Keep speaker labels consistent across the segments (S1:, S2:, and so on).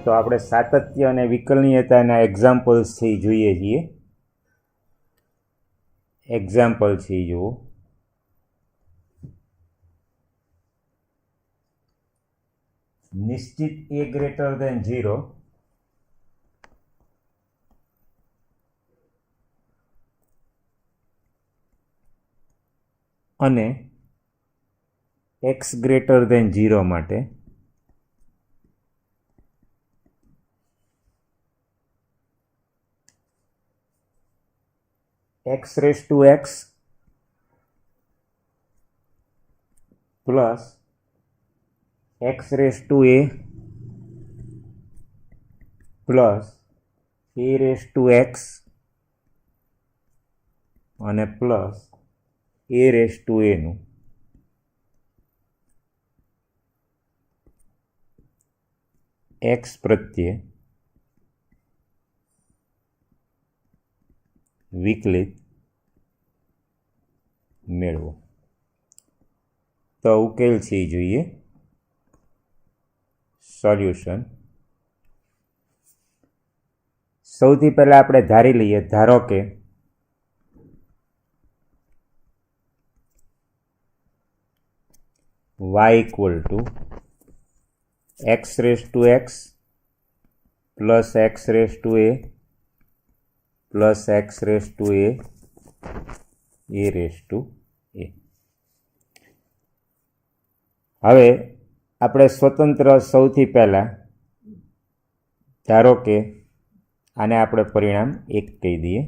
S1: તો આપણે સાતત્ય અને વિકલનીયતાના એક્ઝામ્પલ્સથી જોઈએ છીએ. એક્ઝામ્પલ છે જુઓ. નિશ્ચિત a ગ્રેટર ધેન 0 અને x ગ્રેટર ધેન 0 માટે x raise to x plus x raise to a plus a raise to x અને plus a raise to a નું x પ્રત્યે વિકલિત મેળવો. તો ઉકેલ છે જોઈએ. સોલ્યુશન. સૌથી પહેલા આપણે ધારી લઈએ, ધારો કે y equal to x raise to x plus x raise to a plus x raise to a raise to a. હવે આપણે સ્વતંત્ર સૌથી પહેલા ધારો કે આને આપણે પરિણામ 1 કહી દઈએ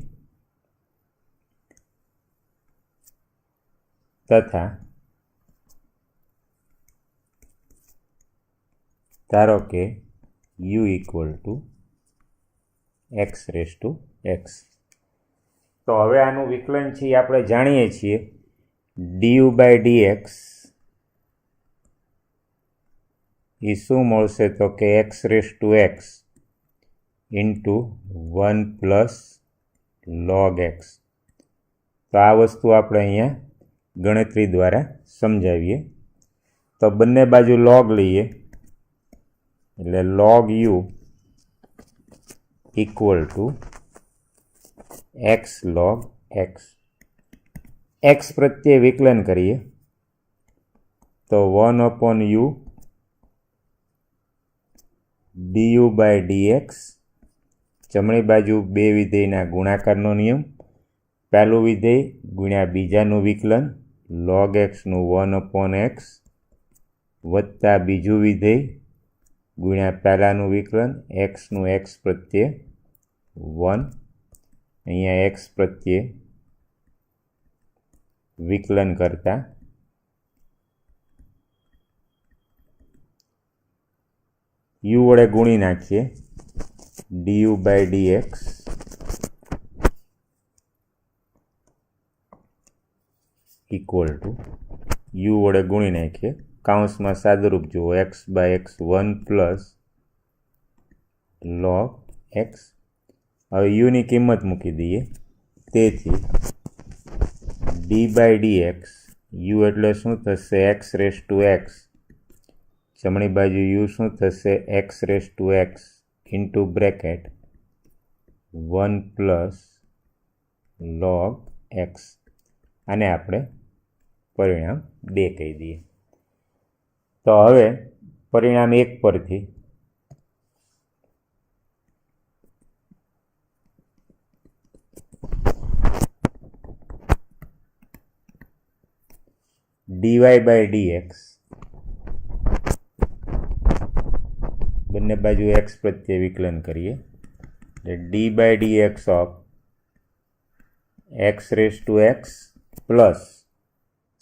S1: તથા ધારો કે u equal to x raise to x. તો હવે આનું વિકલન છે આપણે જાણીએ છીએ. du બાય dx એ શું મળશે તો કે x raise to x into 1 plus log x. તો આ વસ્તુ આપણે અહીંયા ગણતરી દ્વારા સમજાવીએ. તો બંને બાજુ log લઈએ એટલે log u equal to x log x. x પ્રત્યે વિકલન કરીએ તો 1/u du બાય dx. જમણી બાજુ બે વિધેયના ગુણાકારનો નિયમ. પહેલું વિધેય ગુણ્યા બીજાનું વિકલન log x નું 1/x વત્તા બીજું વિધેય ગુણ્યા પહેલાનું વિકલન x નું x પ્રત્યે 1. અહીંયા x પ્રત્યે વિકલન કરતા u વડે ગુણી નાખીએ du by dx equal to u વડે ગુણી નાખીએ કાઉન્સમાં સાદુરૂપ જુઓ x by x 1 plus log x. હવે યુની કિંમત મૂકી દઈએ. તેથી d બાય dx u એટલે શું થશે x રેઝ ટુ x. જમણી બાજુ u શું થશે x raise to x into bracket 1 plus log x. આને આપણે પરિણામ 2 કહી દઈએ. તો હવે પરિણામ 1 પરથી dy બાય dx બંને બાજુ x પ્રત્યે વિકલન કરીએ એટલે d by dx of x raise to x plus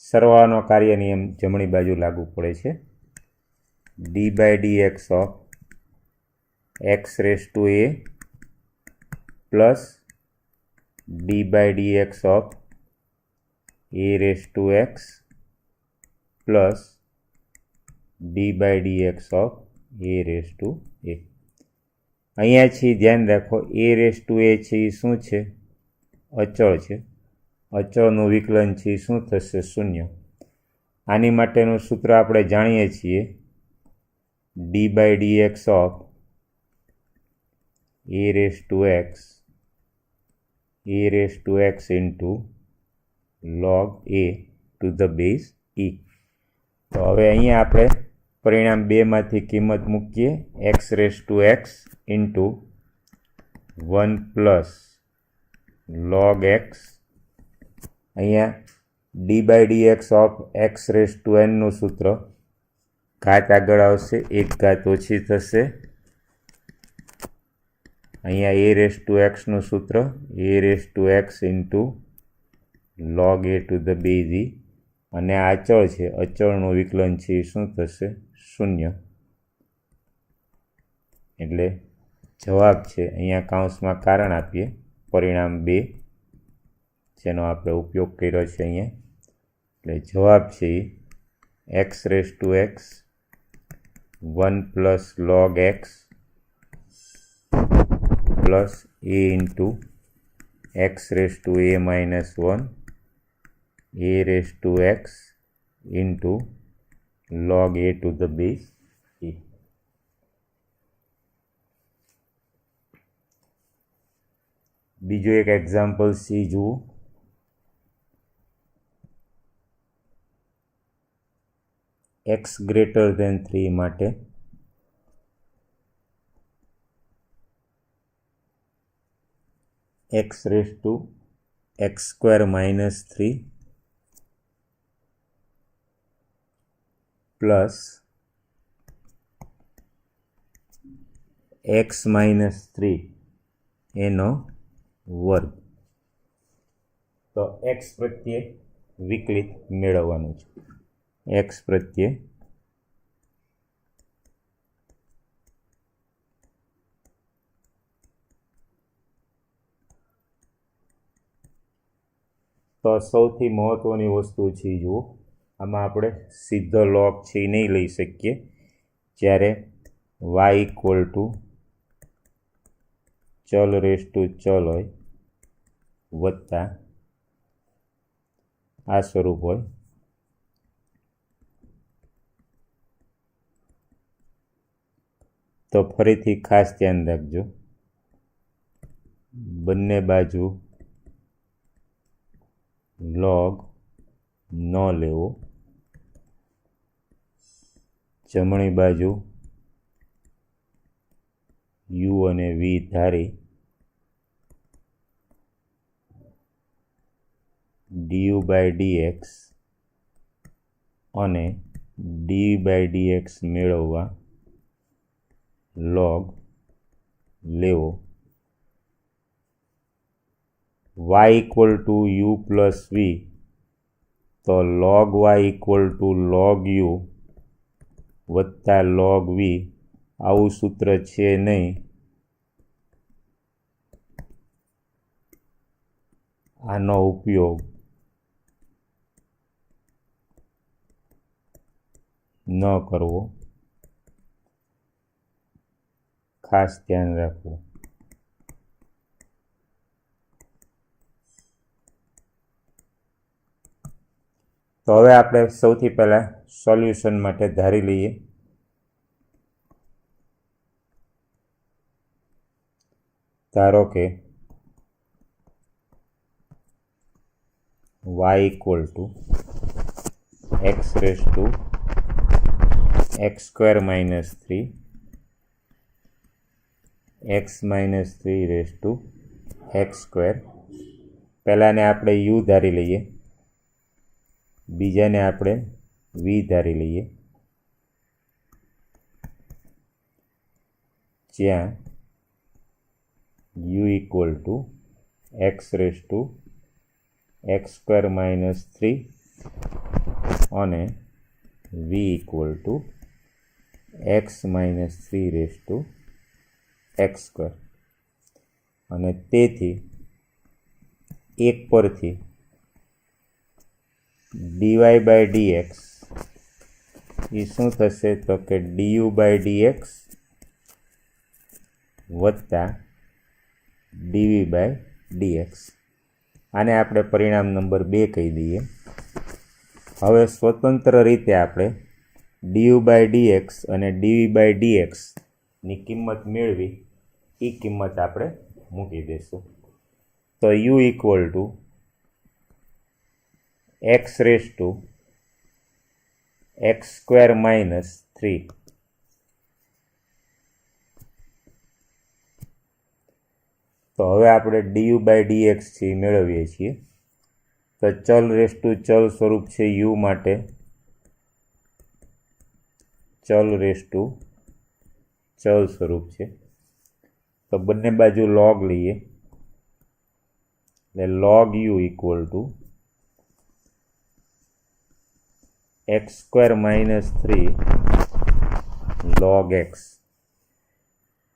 S1: સરવાળાનો કાર્ય નિયમ જમણી બાજુ લાગુ પડે છે. d by dx of x raise to a plus d by dx of a raise to x plus d by dx of a raise to a. અહીંયા છે ધ્યાન રાખો a રેઝ ટુ a છે એ શું છે? અચળ છે. અચળનું વિકલન છે એ શું થશે? 0. આની માટેનું સૂત્ર આપણે જાણીએ છીએ d by dx of a raised to x into log a to the base e. તો હવે અહીંયા આપણે પરિણામ 2માંથી કિંમત મૂકીએ x raised to x into 1 plus log x. અહીંયા d by dx of x raised to n નું સૂત્ર ઘાત આગળ આવશે, એક ઘાત ઓછી થશે. અહીંયા a raised to x નું સૂત્ર a raised to x into log a to the base e. અને આ અચળ છે, અચળનું વિકલન છે એ શું થશે? 0. એટલે જવાબ છે, અહીંયા કૌંસમાં કારણ આપીએ પરિણામ 2 જેનો આપણે ઉપયોગ કર્યો છે અહીંયા. એટલે જવાબ છે x raised to x 1 plus log x plus a into x raised to a minus 1 a raised to x into log a to the base e. બીજો એક એક્ઝામ્પલ સી જુઓ. x greater than 3 માટે x raised to x square minus 3 plus x minus 3 એનો વર્ગ. તો x પ્રત્યે વિકલિત મેળવવાનું છે. x પ્રત્યે તો સૌથી મહત્વની વસ્તુ છે જુઓ, આમાં આપણે સીધો લોગ છે એ નહીં લઈ શકીએ. જ્યારે y ઇક્વલ ટુ ચલ રેસ ટુ ચલ હોય વત્તા આ સ્વરૂપ હોય તો ફરીથી ખાસ ધ્યાન રાખજો, બંને બાજુ લોગ ન લેવો. જમણી બાજુ u અને v Dhari du by dx અને d by dx મેળવવા log લેવો. y equal to u plus v તો log y equal two log u વત્તા log v. આવું સૂત્ર છે નહીં, આનો ઉપયોગ ન કરવો, ખાસ ધ્યાન રાખવું. તો હવે આપણે સૌથી પહેલાં સોલ્યુશન માટે ધારી લઈએ. ધારો કે y equal to x raise to x square minus 3 x minus 3 raise to x square. પહેલાંને આપણે u ધારી લઈએ, બીજાને આપણે v ધારી લઈએ, જ્યાં u equal to x raise to x square minus 3 અને v equal to x minus 3 raise to x square. અને તેથી એક પરથી dy બાય dx એ શું થશે તો કે du બાય dx વત્તા dv બાય dx. આને આપણે પરિણામ નંબર 2 કહી દઈએ. હવે સ્વતંત્ર રીતે આપણે du બાય dx અને dv બાય dx ની કિંમત મેળવી એ કિંમત આપણે મૂકી દઈશું. તો u equal to x raise to x square minus 3. તો હવે આપણે ડીયુ બાય ડીએક્સ છે એ મેળવીએ છીએ. તો ચલ રેસ ટુ ચલ સ્વરૂપ છે યુ માટે ચલ રેસ ટુ ચલ સ્વરૂપ છે. તો બંને બાજુ લોગ લઈએ એટલે log u equal to x square minus 3 log x.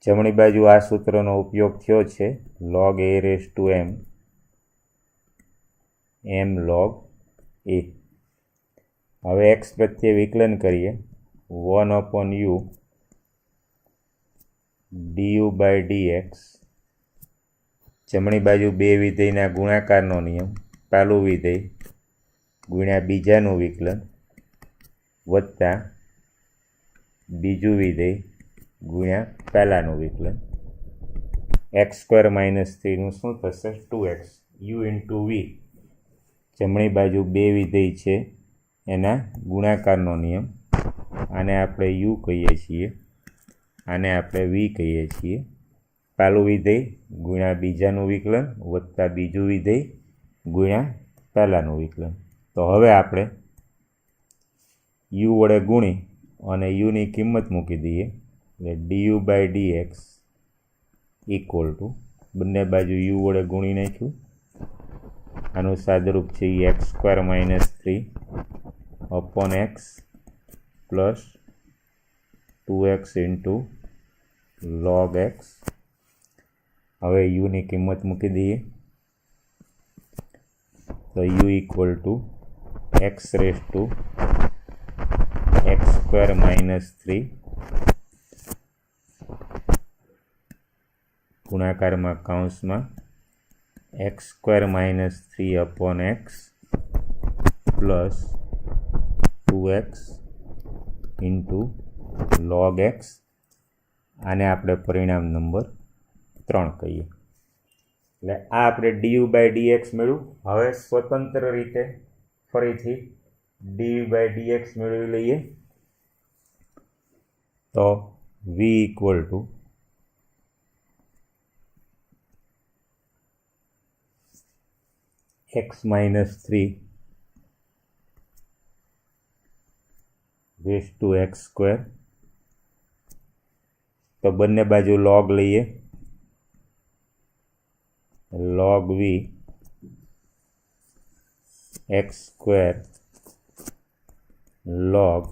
S1: જમણી બાજુ આ સૂત્રનો ઉપયોગ થયો છે log a raise to m log a. હવે એક્સ પ્રત્યે વિકલન કરીએ 1/u ડીયુ બાય ડીએક્સ. જમણી બાજુ બે વિધેયના ગુણાકારનો નિયમ, પહેલું વિધેય ગુણ્યા બીજાનું વિકલન વત્તા બીજું વિધેય ગુણ્યા પહેલાંનું વિકલન. એક્સ સ્ક્વેર માઇનસ 3નું શું થશે 2x યુ ઇન્ટુ વી. જમણી બાજુ બે વિધેય છે એના ગુણાકારનો નિયમ, આને આપણે યુ કહીએ છીએ, આને આપણે વી કહીએ છીએ. પહેલું વિધેય ગુણ્યા બીજાનું વિકલન વત્તા બીજું વિધેય ગુણ્યા પહેલાંનું વિકલન. તો હવે આપણે યુ વડે ગુણી અને યુની કિંમત મૂકી દઈએ એટલે d u by dx equal to બંને બાજુ યુ વડે ગુણી નાખ્યું. આનું સાદરૂપ છે x square minus 3 upon x plus 2x into log x. હવે યુની કિંમત મૂકી દઈએ તો u equal to x raise to x square minus 3 ગુણાકારમાં કૌંસમાં x square minus 3 upon x plus 2x into log x. આને આપણે પરિણામ નંબર 3 કહીએ. એટલે આ આપણે ડીયુ બાય ડીએક્સ મેળવ્યું. હવે સ્વતંત્ર રીતે ફરીથી ડીયુ બાય ડીએક્સ મેળવી લઈએ. તો v equal to x minus 3 raise to x square. તો બંને બાજુ લોગ લઈએ log v x square log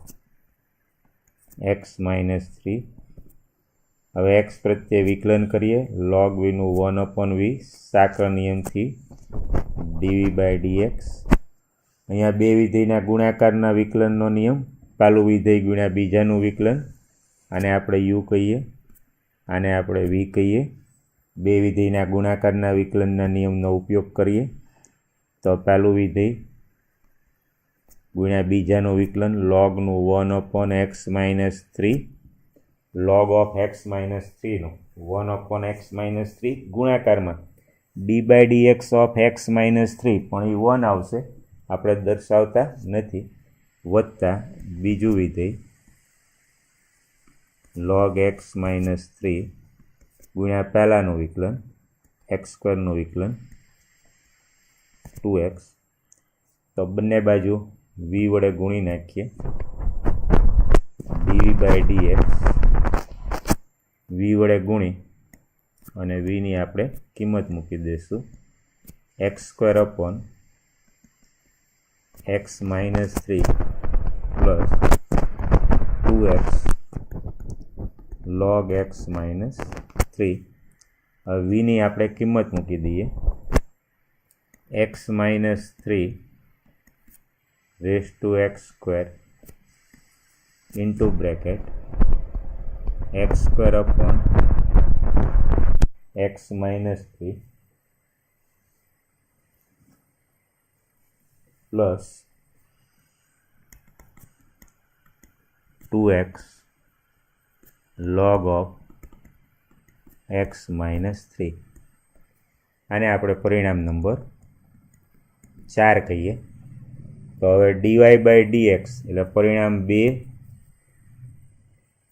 S1: x minus 3. હવે એક્સ પ્રત્યે વિકલન કરીએ લોગ વીનું 1/v સાંકળ નિયમથી ડીવી બાય ડીએક્સ. અહીંયા બે વિધેયના ગુણાકારના વિકલનનો નિયમ, પહેલું વિધેય ગુણ્યા બીજાનું વિકલન, આને આપણે યુ કહીએ, આને આપણે વી કહીએ. બે વિધેયના ગુણાકારના વિકલનના નિયમનો ઉપયોગ કરીએ તો પહેલું વિધેય ગુણ્યા બીજાનું વિકલન લોગનું 1/x minus 3 log of x minus 3નું 1/x માઇનસ 3 ગુણાકારમાં d by d x of x minus 3 પણ એ 1 આવશે, આપણે દર્શાવતા નથી, વત્તા બીજું વિધેય લોગ એક્સ માઇનસ 3 ગુણ્યા પહેલાંનું વિકલન એક્સ સ્ક્વેરનું વિકલન 2x. તો બંને બાજુ વી વડે ગુણી નાખીએ ડીવી બાય ડીએક્સ. વી વડે ગુણી અને વીની આપણે કિંમત મૂકી દઈશું x square upon x minus 3 plus 2x log x minus 3. હવે વીની આપણે કિંમત મૂકી દઈએ x minus 3 raise to x square into bracket x square upon x minus 3 plus 2x log of x -3 आने આપણે પરિણામ નંબર 4 કહીએ। तो હવે dy/dx એટલે પરિણામ 2,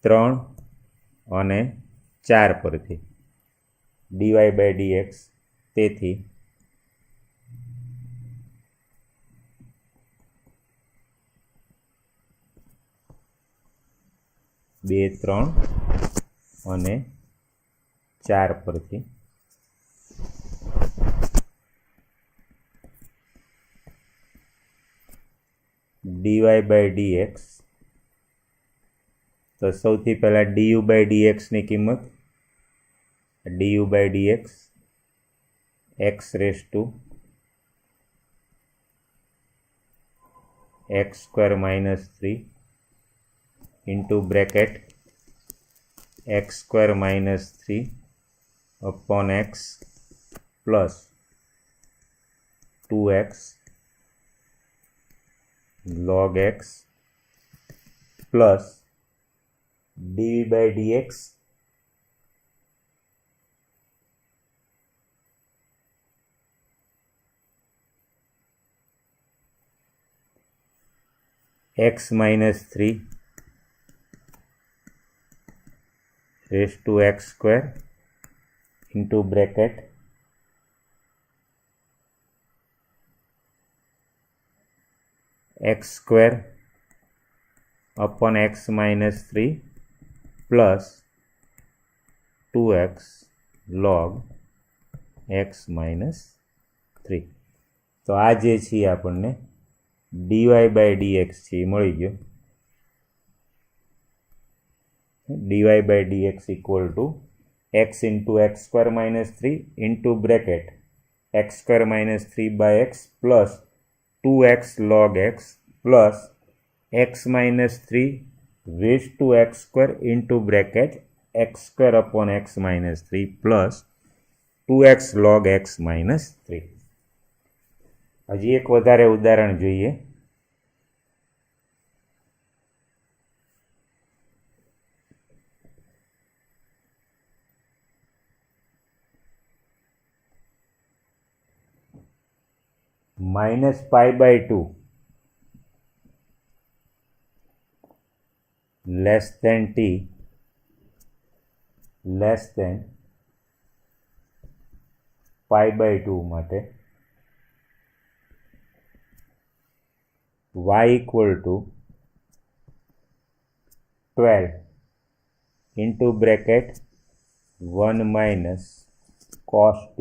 S1: 3 અને 4 પરથી dy/dx તેથી 2, 3 અને 4 પરથી dy/dx तो સૌથી પહેલા du/dx ની કિંમત du/dx x² x² - 3 into bracket x² - 3 upon x plus 2x log x plus dv/dx x -3 raised to x² into bracket x² upon x -3 plus 2x log x -3 तो आ जे छे आपने dy/dx छे मळी गयो। dy/dx equal to x into x² - 3 into bracket x² - 3 by x plus 2x log x plus x -3 raised to x² into bracket x² upon x -3 plus 2x log x -3। હજી એક વધારે ઉદાહરણ જોઈએ। -π/2 less than t less than π/2 માટે y equal to 12 into bracket 1 minus cos t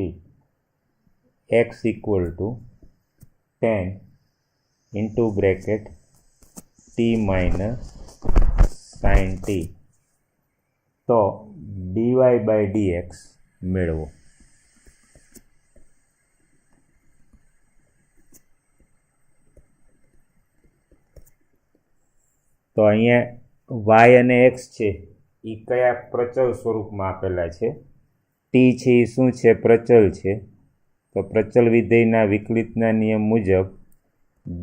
S1: x equal to 10 into bracket t minus sin t तो dy/dx મેળવો। तो अहींया y અને x છે એ કયા પ્રચલ સ્વરૂપમાં આપેલા છે? t છે એ શું છે? પ્રચલ છે। તો પ્રચલ વિધેયના વિકલિતના નિયમ મુજબ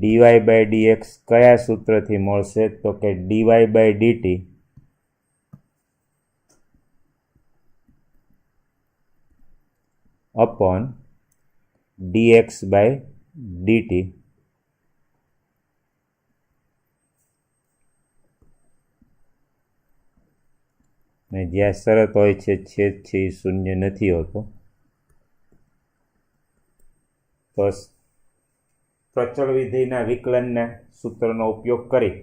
S1: dy/dx કયા સૂત્રથી મળશે? તો કે dy/dt upon dx/dt ને જ્યાં શરત હોય છે છેદ છે એ શૂન્ય નથી હોતો। તો પ્રચલ વિધેયના વિકલનના સૂત્રનો ઉપયોગ કરી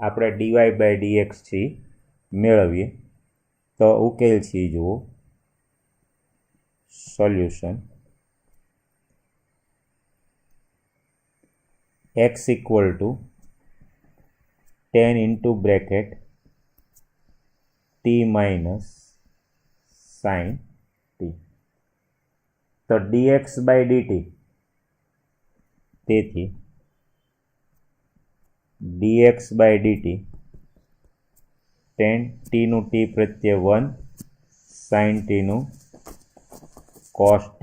S1: આપણે dy/dx છે મેળવીએ। તો ઉકેલ છે જુઓ solution x equal to 10 into bracket t minus sin t तो dx/dt તેથી dx/dt 10 t નું t પ્રત્યે 1 sin t નું cos t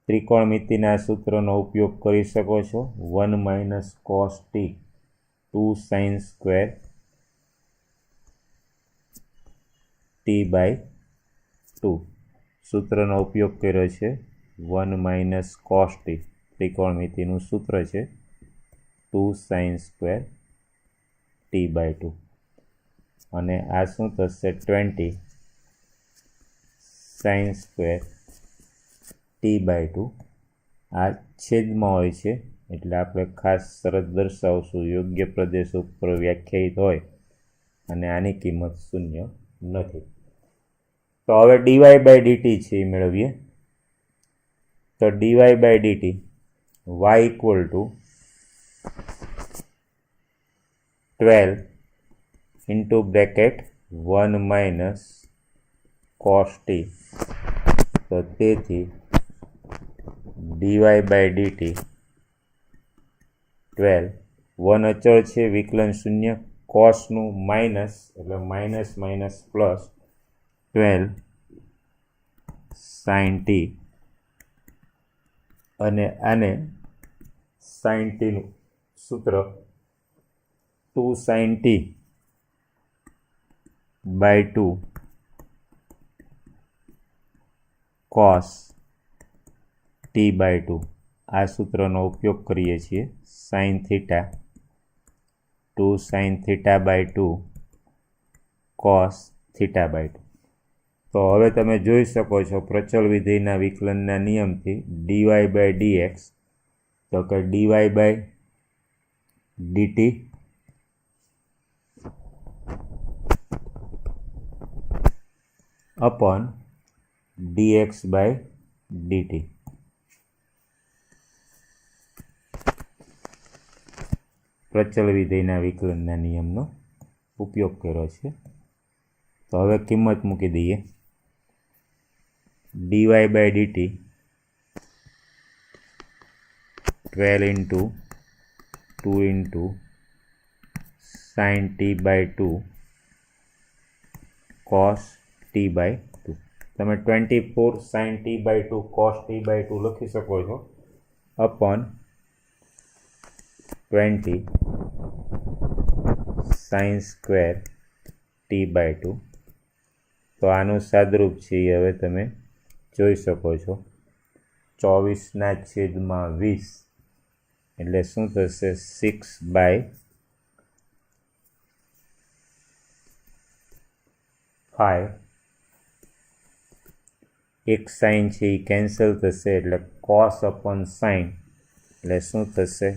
S1: ત્રિકોણમિતિના સૂત્રનો ઉપયોગ કરી શકો છો 1 minus cos t 2 sin square t by 2 સૂત્રનો ઉપયોગ કર્યો છે 1 માઇનસ કોસ ટી ત્રિકોણમિતિનું સૂત્ર છે 2 સાઇન સ્ક્વેર ટી બાય 2 અને આ શું થશે 20 સાઇન સ્ક્વેર ટી બાય 2 આ છેદમાં હોય છે એટલે આપણે ખાસ શરત દર્શાવશું યોગ્ય પ્રદેશ ઉપર વ્યાખ્યાયિત હોય અને આની કિંમત શૂન્ય નથી. તો હવે ડીવાય બાય ડીટી છે એ મેળવીએ. તો DY by d t y equal to 12 into bracket 1 minus cos t. તો તેથી ડીવાય બાય ડીટી 12 1 અચળ છે વિકલન શૂન્ય કોસનું માઇનસ એટલે minus minus plus 12 sine t અને આને સાઇન ટીનું સૂત્ર 2 sine t by 2 cos t by 2 આ સૂત્રનો ઉપયોગ કરીએ છીએ sine theta 2 sine theta by 2 cos theta by 2. તો હવે તમે જોઈ શકો છો પ્રચલ વિધેયના વિકલનના નિયમથી ડીવાય બાય ડીએક્સ તો કે d y by d t upon dx by dt. પ્રચલ વિધેયના વિકલનના નિયમનો ઉપયોગ કર્યો છે. તો હવે કિંમત મૂકી દઈએ. dy by dt 12 into 2 into sine t by 2 cos t by 2. તમે 24 sine t by 2 cos t by 2 લખી શકો છો upon 20 sine square t by 2. તો આનું સાદરૂપ છે એ હવે તમે જોઈ શકો છો 24/20 એટલે શું થશે 6/5. એક સાઇન છે એ કેન્સલ થશે એટલે કોસ અપોન સાઇન એટલે શું થશે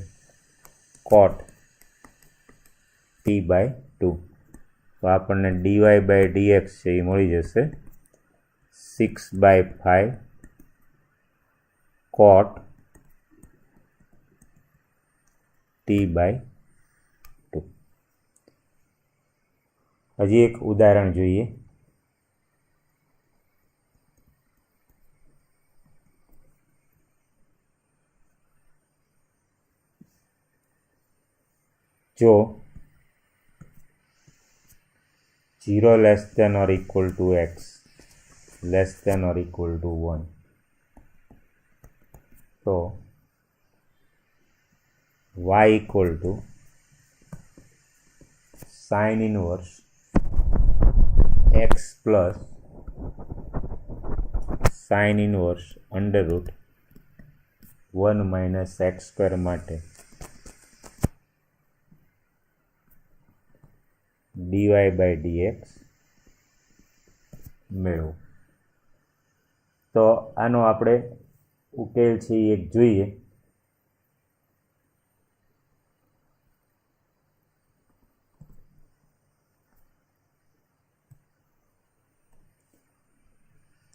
S1: કોટ ટી બાય 2. તો આપણને ડીવાય બાય ડીએક્સ છે એ મળી જશે 6/5 કોટ ટી બાય 2. હજી એક ઉદાહરણ જોઈએ. જો 0 less than or equal to x less than or equal to 1 તો y equal to sine inverse x plus sine inverse under root 1 minus x square માટે ડીવાય બાય ડીએક્સ મેળવો. તો આનો આપણે ઉકેલ છે એ એક જોઈએ.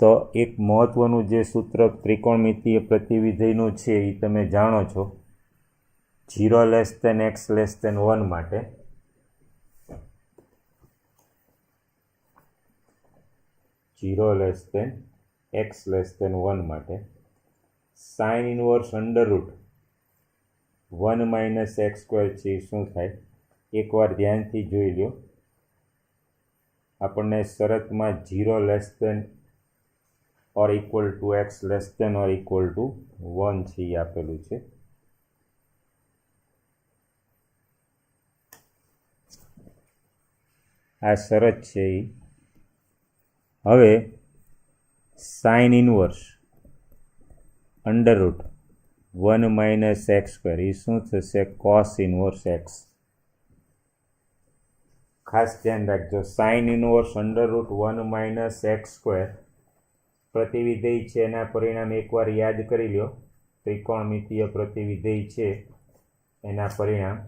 S1: તો એક મહત્વનું જે સૂત્ર ત્રિકોણમિતિય પ્રતિવિધેયનું છે એ તમે જાણો છો 0 less than x less than 1 માટે 0 less than x less than 1 માટે sine inverse under root 1 minus x square છે એ શું થાય એકવાર ધ્યાનથી જોઈ લો. આપણને શરતમાં 0 less than or equal to x less than or equal to 1 છે એ આપેલું છે. આ શરત છે એ હવે sine inverse under root 1 minus x square એ શું થશે? Cos inverse x. ખાસ ધ્યાન રાખજો, sine inverse under root 1 minus x square પ્રતિવિધેય છે. એના પરિણામ એકવાર યાદ કરી લો. ત્રિકોણમિતીય પ્રતિવિધેય છે એના પરિણામ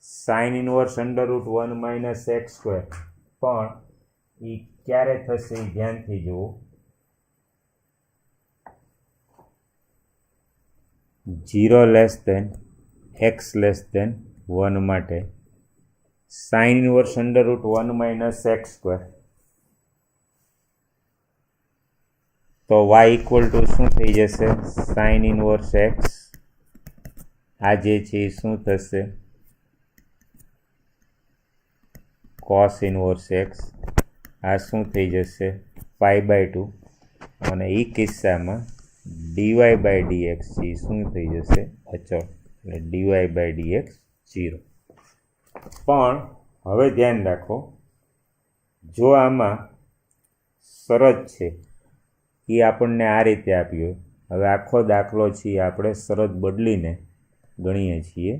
S1: sine inverse under root 1 minus x square, પણ એ ક્યારે થશે એ ધ્યાનથી જુઓ. 0 less than x less than 1 માટે sine inverse under root 1 minus x square, તો વાય ઇક્વલ ટુ શું થઈ જશે? Sine inverse x. આ જે છે એ શું થશે? Cos inverse x. આ શું થઈ જશે? π/2. અને એ કિસ્સામાં ડીવાય બાય ડીએક્સ છે એ શું થઈ જશે? અચળ. એટલે ડીવાય બાય ડીએક્સ 0. પણ હવે ધ્યાન રાખો, જો આમાં શરત છે એ આપણને આ રીતે આપ્યો. હવે આખો દાખલો છે એ આપણે શરત બદલીને ગણીએ છીએ,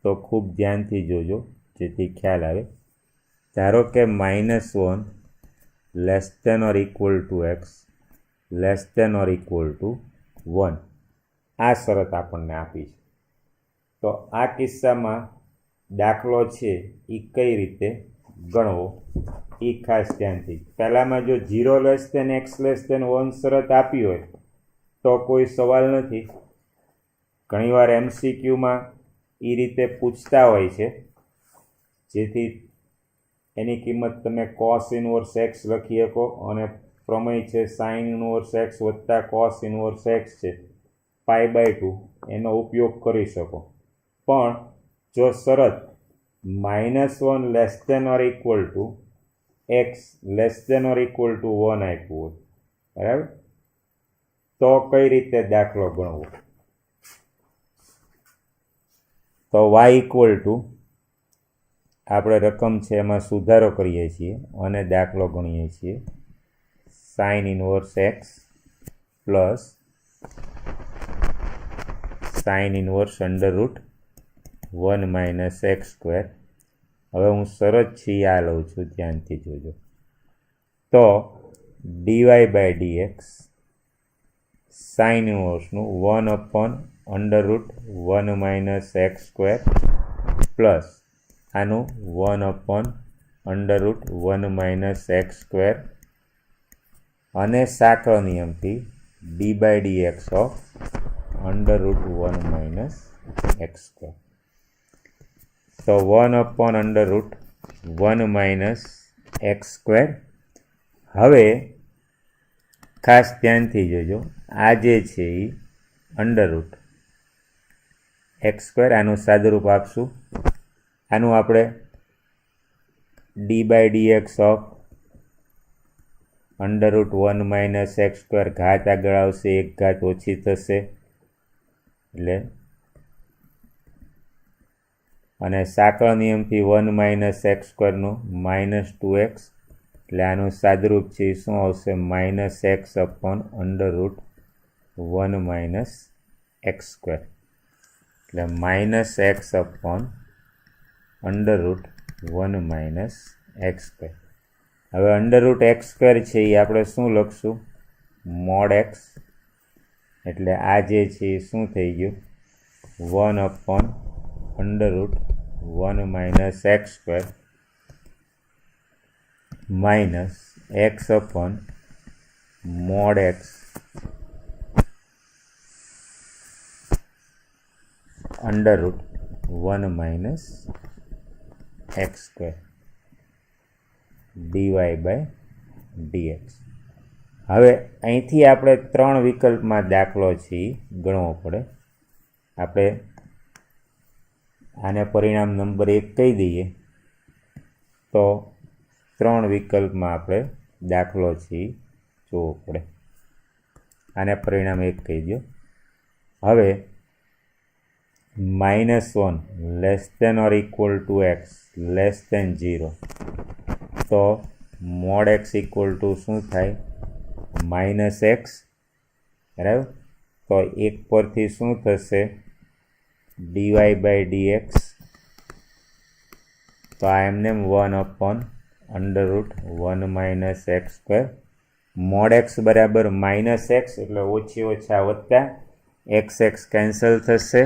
S1: તો ખૂબ ધ્યાનથી જોજો જેથી ખ્યાલ આવે. ધારો કે -1 less than or equal to x less than or equal to 1, આ શરત આપણને આપી છે. તો આ કિસ્સામાં દાખલો છે એ કઈ રીતે ગણવો એ ખાસ ધ્યાનથી. પહેલાંમાં જો 0 less than x less than 1 શરત આપી હોય તો કોઈ સવાલ નથી. ઘણીવાર MCQમાં એ રીતે પૂછતા હોય છે, જેથી એની કિંમત તમે કોસ ઇનવર્સ એક્સ લખી શકો, અને પ્રમેય છે સાઇન ઇનવર્સ એક્સ વત્તા કોસ ઇનવર્સ એક્સ છે π/2, એનો ઉપયોગ કરી શકો. પણ જો શરત -1 less than or equal to x less than or equal to 1 આપ્યું હોય, બરાબર, તો કઈ રીતે દાખલો ગણવો? તો વાય ઇક્વલ ટુ આપણે રકમ છે એમાં સુધારો કરીએ છીએ અને દાખલો ગણીએ છીએ. Sign inverse x plus sine inverse under root 1 minus x square. હવે હું શરત છે આ લઉં છું, ધ્યાનથી જોજો. તો ડીવાય બાય ડીએક્સ સાઇન ઇનવર્સનું 1/√1 માઇનસ એક્સ સ્ક્વેર પ્લસ આનું 1/√1 માઇનસ એક્સ સ્ક્વેર, અને સાંકળ નિયમથી d by dx of √1 minus x square. તો 1/√1 માઇનસ એક્સ સ્ક્વેર. હવે ખાસ ધ્યાનથી જોજો, આ જે છે એ અંડરરૂટ એક્સ સ્ક્વેર, આનું સાદુરૂપ આપશું. આનું આપણે d by dx of √1 minus x square, ઘાત આગળ આવશે, એક ઘાત ઓછી થશે, એટલે અને સાંકળ નિયમથી 1 માઇનસ એક્સ સ્ક્વેરનું -2x, એટલે આનું સાદુરૂપ છે એ શું આવશે? -x/√1 માઇનસ એક્સ સ્ક્વેર, એટલે -x/√1 માઇનસ એક્સ સ્ક્વેર. હવે √x સ્ક્વેર છે એ આપણે શું લખશું? મોડ એક્સ, એટલે આ જે છે એ શું થઈ ગયું? 1/√1 minus x square minus x/mod x √1 minus x square d y by d x. હવે અહીંથી આપણે 3 વિકલ્પમાં દાખલો છે એ ગણવો પડે. આપણે આને પરિણામ નંબર 1 કહી દઈએ, તો 3 વિકલ્પમાં આપણે દાખલો છે એ જોવો પડે. આને પરિણામ 1 કહી દો. હવે -1 less than or equal to x less than 0, તો મોડ એક્સ ઇક્વલ ટુ શું થાય? માઇનસ એક્સ, બરાબર. તો એક પરથી શું થશે? D y by d x. તો આ એમને 1/√1 minus x square. Mod x બરાબર માઇનસ એક્સ એટલે ઓછી ઓછા વત્તા એક્સ એક્સ કેન્સલ થશે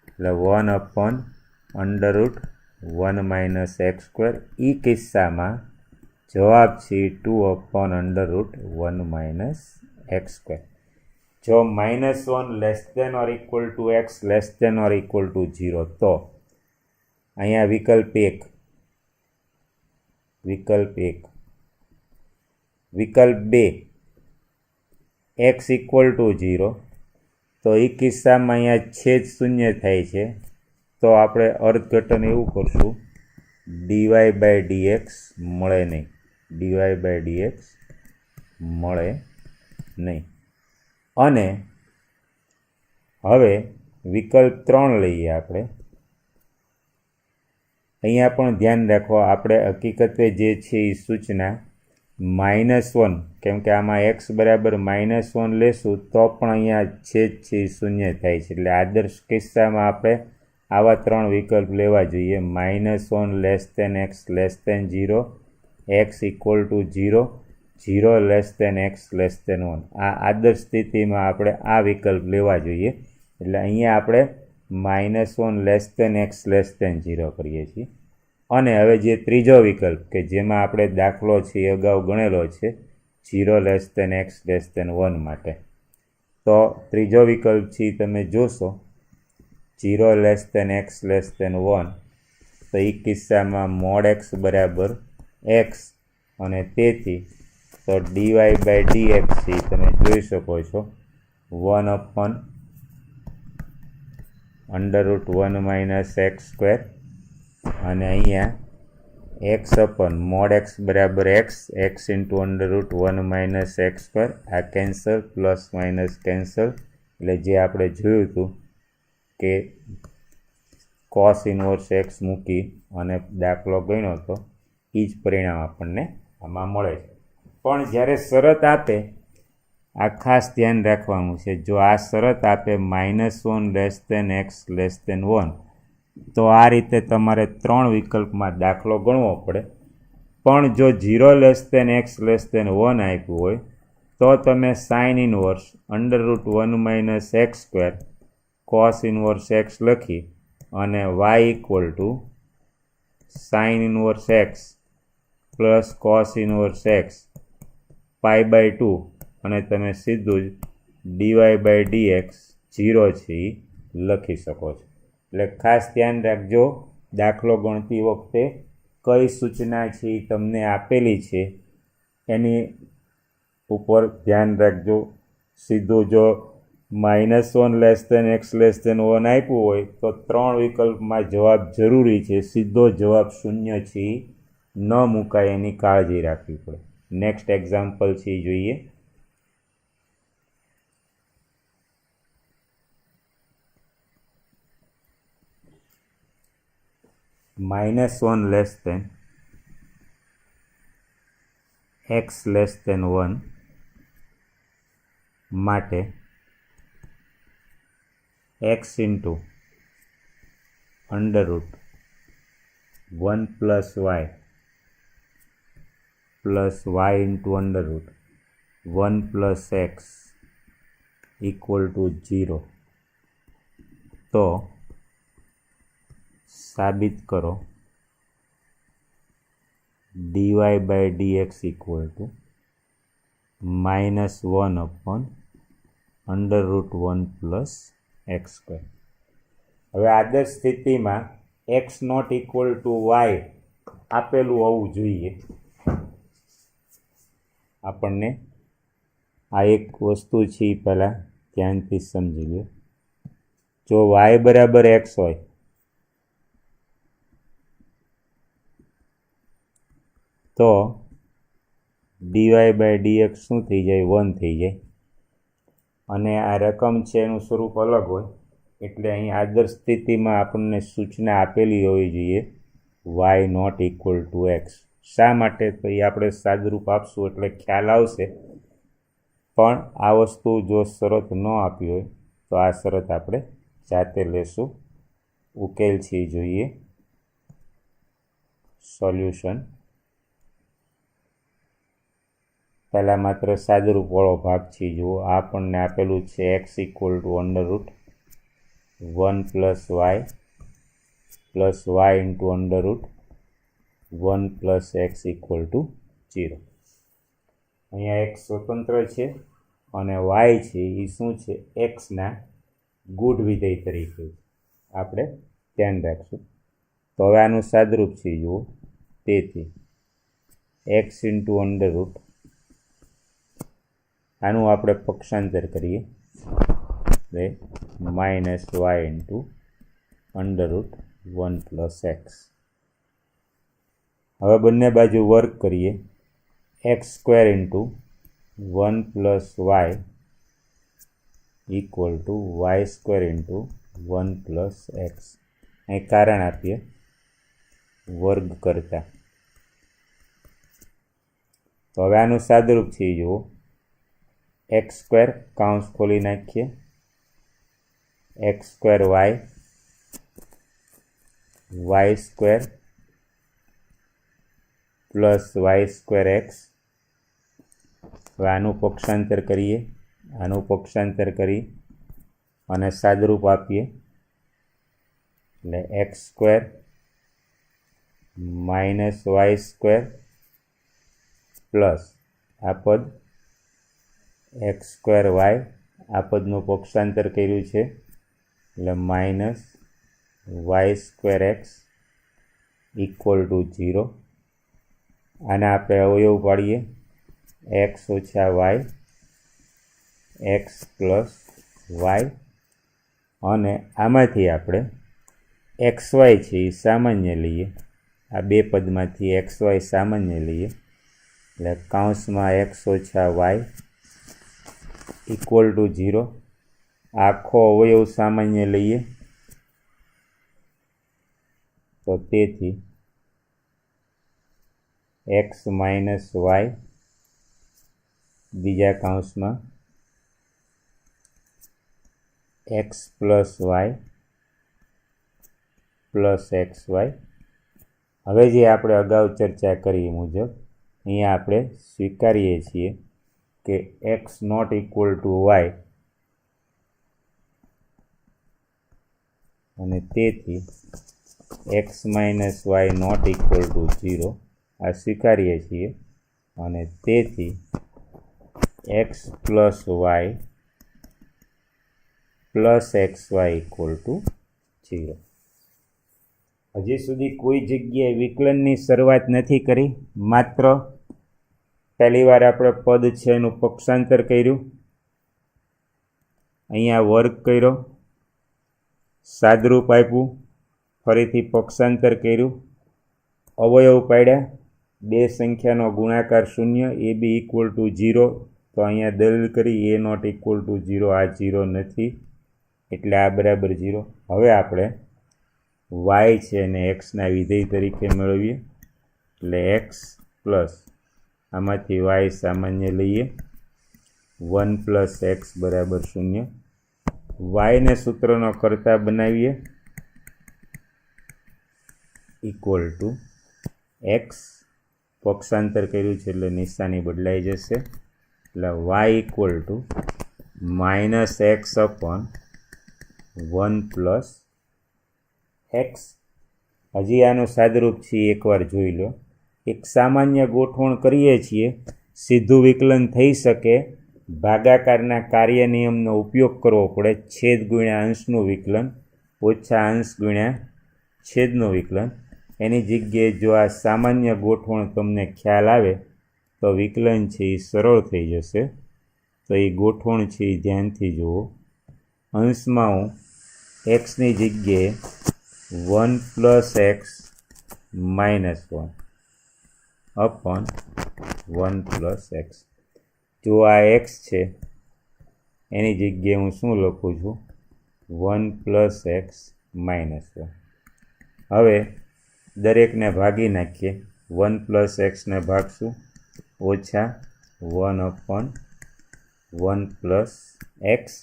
S1: એટલે 1/√1 માઇનસ એક્સ સ્ક્વેર. એ કિસ્સામાં જવાબ છે 2/√1 માઇનસ એક્સ સ્ક્વેર. જો -1 less than or equal to x less than or equal to 0 તો અહીંયા વિકલ્પ 1, વિકલ્પ 1. વિકલ્પ 2 એક્સ ઇક્વલ ટુ 0, તો એ કિસ્સામાં અહીંયા છેદ શૂન્ય થાય છે, તો આપણે અર્થઘટન એવું કરશું ડીવાય બાય ડીએક્સ મળે નહીં, ડીવાય બાય ડીએક્સ મળે નહીં. અને હવે વિકલ્પ 3 લઈએ આપણે. અહીંયા પણ ધ્યાન રાખો, આપણે હકીકતે જે છે એ સૂચના -1, કેમ કે આમાં એક્સ બરાબર -1 લેશું તો પણ અહીંયા છેદ છે એ શૂન્ય થાય છે. એટલે આદર્શ કિસ્સામાં આપણે આવા 3 વિકલ્પ લેવા જોઈએ: -1 less than x less than 0, x equal to 0, 0 less than x less than 1. આ આદર્શ સ્થિતિમાં આપણે આ વિકલ્પ લેવા જોઈએ. એટલે અહીંયા આપણે -1 less than x less than 0 કરીએ છીએ. અને હવે જે ત્રીજો વિકલ્પ કે જેમાં આપણે દાખલો છે એ અગાઉ ગણેલો છે 0 less than x less than 1 માટે, તો ત્રીજો વિકલ્પ છે તમે જોશો 0 less than x less than 1, તો એ કિસ્સામાં મોડ એક્સ બરાબર એક્સ, અને તેથી તો ડીવાય બાય ડીએક્સ તમે જોઈ શકો છો 1/√1 માઇનસ એક્સ સ્ક્વેર. અને અહીંયા એક્સ અપન મોડ એક્સ બરાબર x, x into √1 minus x square. આ કેન્સલ, પ્લસ માઇનસ કેન્સલ, એટલે જે આપણે જોયું હતું કે કોસ ઇનવર્સ એક્સ મૂકી અને દાખલો ગણ્યો હતો એ જ પરિણામ આપણને આમાં મળે છે. પણ જ્યારે શરત આપે, આ ખાસ ધ્યાન રાખવાનું છે, જો આ શરત આપે -1 less than x less than 1, તો આ રીતે તમારે 3 વિકલ્પમાં દાખલો ગણવો પડે. પણ જો 0 less than x less than 1 આપ્યું હોય તો તમે sine inverse √1 minus x square cos inverse x લખી અને y equal to sine inverse x plus cos inverse x π/2, અને તમે સીધું જ ડીવાય બાય ડીએક્સ 0 છે એ લખી શકો છો. એટલે ખાસ ધ્યાન રાખજો, દાખલો ગણતી વખતે કઈ સૂચના છે એ તમને આપેલી છે એની ઉપર ધ્યાન રાખજો. સીધું જો -1 less than x less than 1 આપ્યું હોય તો 3 વિકલ્પમાં જવાબ જરૂરી છે, સીધો જવાબ શૂન્ય છે એ ન મુકાય એની કાળજી રાખવી પડે. નેક્સ્ટ એક્ઝામ્પલ છે એ જોઈએ. -1 less than x less than 1 માટે x into √1 plus y into √1 plus x equal to 0. તો સાબિત કરો dy by dx equal to -1/√1 plus x square. હવે આદર્શ સ્થિતિમાં x not equal to y આપેલું હોવું જોઈએ. આપણને આ એક વસ્તુ છે એ પહેલાં ધ્યાનથી સમજી લો. જો વાય બરાબર એક્સ હોય તો ડીવાય બાય ડીએક્સ શું થઈ જાય? 1 થઈ જાય. અને આ રકમ છે એનું સ્વરૂપ અલગ હોય, એટલે અહીં આદર્શ સ્થિતિમાં આપણને સૂચના આપેલી હોવી જોઈએ y not equal to x. શા માટે તો એ આપણે સાદુરૂપ આપશું એટલે ખ્યાલ આવશે, પણ આ વસ્તુ જો શરત ન આપી હોય તો આ શરત આપણે જાતે લેશું. ઉકેલ છે જોઈએ. સોલ્યુશન. પહેલાં માત્ર સાદુરૂપવાળો ભાગ છે. જુઓ, આપણને આપેલું છે x = √1 + y + y × √1 + x = 0. અહીંયા x સ્વતંત્ર છે અને y છે એ શું છે? xના ગુણ વિધેય તરીકે આપણે ધ્યાન રાખશું. તો હવે આનું સાદુરૂપ છે. જુઓ, તેથી x × √, આનું આપણે પક્ષાંતર કરીએ એટલે -y × √1 + x. હવે બંને બાજુ વર્ગ કરીએ. x² × 1 + y = y² × 1 + x. અહીં કારણ આપીએ વર્ગ કરતા. તો હવે આનું સાદુરૂપ છે. જુઓ, x² કૌંસ ખોલી નાખીએ, x² y, y² + y² x. હવે આનું પક્ષાંતર કરીએ, આનું પક્ષાંતર કરી અને સાદુરૂપ આપીએ એટલે x² - y² પ્લસ આ પદ x² y, આ પદનું પક્ષાંતર કર્યું છે એટલે -y² x = 0. આના આપણે અવયવ પાડીએ x - y, x + y, અને આમાંથી આપણે xy છે એ સામાન્ય લઈએ. આ બે પદમાંથી xy સામાન્ય લઈએ એટલે કૌંસમાં x - y = 0. આખો અવયવ સામાન્ય લઈએ તો તેથી x - y બીજા કૌંસમાં x + y + xy. હવે જે આપણે અગાઉ ચર્ચા કરી મુજબ અહીંયા આપણે સ્વીકારીએ છીએ કે x ≠ y અને તેથી x - y ≠ 0 આ સ્વીકારીએ છીએ અને તેથી x + y + xy = 0. હજી સુધી કોઈ જગ્યાએ વિકલનની શરૂઆત નથી કરી, માત્ર પહેલી વાર આપણે પદ છે એનું પક્ષાંતર કર્યું, અહીંયા વર્ગ કર્યો, સાદુરૂપ આપ્યું, ફરીથી પક્ષાંતર કર્યું, અવયવ પાડ્યા, બે સંખ્યાનો ગુણાકાર 0, AB = 0. તો અહીંયા દલીલ કરી a ≠ 0, આ 0 નથી એટલે આ બરાબર 0. હવે આપણે y છે અને xના વિધેય તરીકે મેળવીએ એટલે x પ્લસ આમાંથી y સામાન્ય લઈએ 1 + x = 0. y ને સૂત્રનો કર્તા બનાવીએ = x, પક્ષાંતર કર્યું છે એટલે નિશાની બદલાઈ જશે એટલે y = -x/1 + x. હજી આનું સાદુરૂપ છે એકવાર જોઈ લો. એક સામાન્ય ગોઠવણ કરીએ છીએ, સીધું વિકલન થઈ શકે, ભાગાકારના કાર્ય નિયમનો ઉપયોગ કરવો પડે, છેદ ગુણ્યા અંશનું વિકલન ઓછા અંશ ગુણ્યા છેદનું વિકલન. એની જગ્યાએ જો આ સામાન્ય ગોઠવણ તમને ખ્યાલ આવે તો વિકલન છે એ સરળ થઈ જશે. તો એ ગોઠવણ છે એ ધ્યાનથી જુઓ. અંશમાં હું xની જગ્યાએ 1 + x - 1/1 + x. જો આ x છે એની જગ્યાએ હું શું લખું છું? 1 + x - 1. હવે દરેકને ભાગી નાખીએ 1 પ્લસ એક્સને ભાગશું ઓછા 1/1 પ્લસ એક્સ.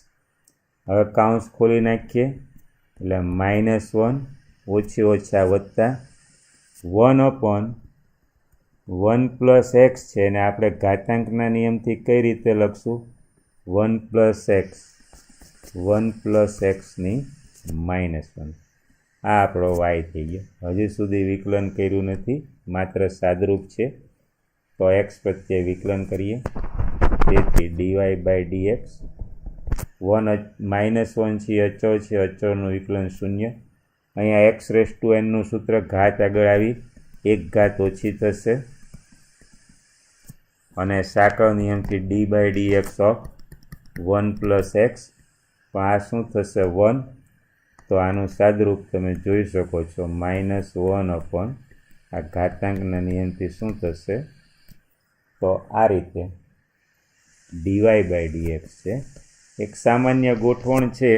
S1: હવે કાઉન્સ ખોલી નાખીએ એટલે -1 ઓછી ઓછા વત્તા 1/1 પ્લસ એક્સ છે અને આપણે ઘાતાંકના નિયમથી કઈ રીતે લખશું? 1 પ્લસ એક્સ, 1 પ્લસ એક્સની -1. આ આપણો વાય થઈ ગયો. હજી સુધી વિકલન કર્યું નથી, માત્ર સાદરૂપ છે. તો એક્સ પ્રત્યે વિકલન કરીએ. તેથી dy/dx -1 છે અચળ છે, અચળનું વિકલન 0. અહીંયા x⁻n નું સૂત્ર ઘાત આગળ આવી 1 ઘાત ઓછી થશે અને સાંકળ નિયમથી d/dx ઓફ 1 પ્લસ એક્સ. પણ આ શું થશે? 1. તો આનું સાદરૂપ તમે જોઈ શકો છો, -1 આ ઘાતાંકના નિયમથી શું થશે? તો આ રીતે dy/dx છે. એક સામાન્ય ગોઠવણ છે,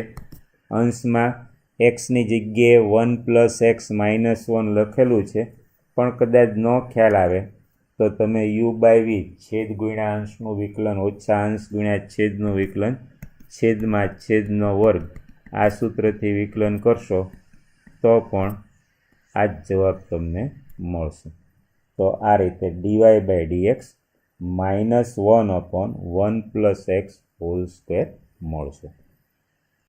S1: અંશમાં એક્સની જગ્યાએ 1 પ્લસ એક્સ -1 લખેલું છે, પણ કદાચ ન ખ્યાલ આવે તો તમે u/v છેદ ગુણ્યા અંશનું વિકલન ઓછા અંશ ગુણ્યા છેદનું વિકલન છેદમાં છેદનો વર્ગ આ સૂત્રથી વિકલન કરશો તો પણ આ જ જવાબ તમને મળશે. તો આ રીતે dy/dx -1/1 plus x whole square મળશે.